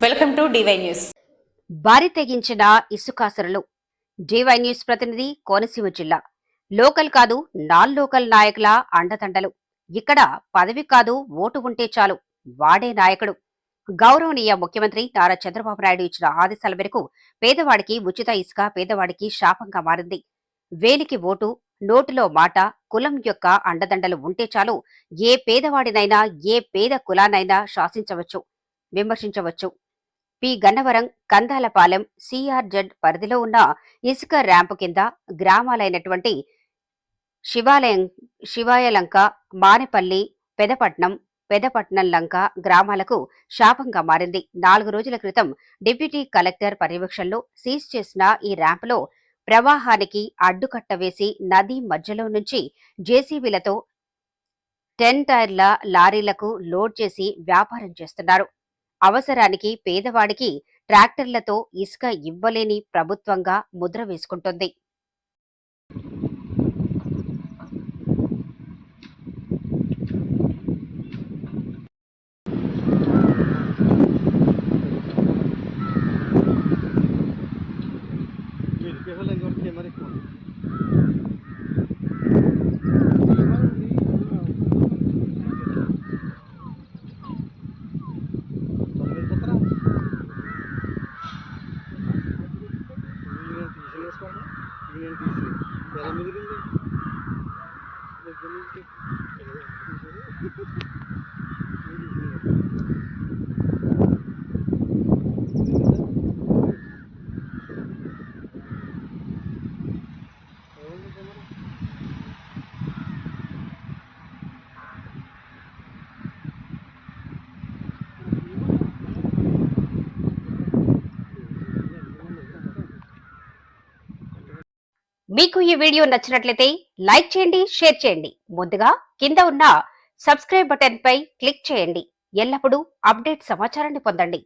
Welcome to DY news. బారి తెగించిన ఇసుకాసురులు. DY news ప్రతినిధి కోనసీమ జిల్లా. లోకల్ కాదు నాన్ లోకల్ నాయకుల అండదండలు. ఇక్కడ పదవి కాదు ఓటు ఉంటే చాలు, వాడే నాయకుడు. గౌరవనీయ ముఖ్యమంత్రి నారా చంద్రబాబు నాయుడు ఇచ్చిన ఆదేశాల మేరకు పేదవాడికి ఉచిత ఇసుక పేదవాడికి శాపంగా మారింది. వేలికి ఓటు, నోటిలో మాట, కులం యొక్క అండదండలు ఉంటే చాలు, ఏ పేదవాడినైనా ఏ పేద కులానైనా శాసించవచ్చు, విమర్శించవచ్చు. పి గన్నవరం, కందాలపాలెం, సిఆర్జెడ్ పరిధిలో ఉన్న ఇసుక ర్యాంపు కింద గ్రామాలైనటువంటి శివాయలంక, మానేపల్లి, పెదపట్నం లంక గ్రామాలకు శాపంగా మారింది. 4 రోజుల క్రితం డిప్యూటీ కలెక్టర్ పర్యవేక్షణలో సీజ్ చేసిన ఈ ర్యాంపులో ప్రవాహానికి అడ్డుకట్ట వేసి నది మధ్యలో నుంచి జేసీబీలతో 10 టైర్ల లారీలకు లోడ్ చేసి వ్యాపారం చేస్తున్నారు. అవసరానికి పేదవాడికి ట్రాక్టర్లతో ఇసుక ఇవ్వలేని ప్రభుత్వంగా ముద్ర వేసుకుంటుంది. మీకు ఈ వీడియో నచ్చినట్లయితే లైక్ చేయండి, షేర్ చేయండి. ముందుగా కింద ఉన్న సబ్స్క్రైబ్ బటన్ పై క్లిక్ చేయండి. ఎల్లప్పుడూ అప్డేట్ సమాచారాన్ని పొందండి.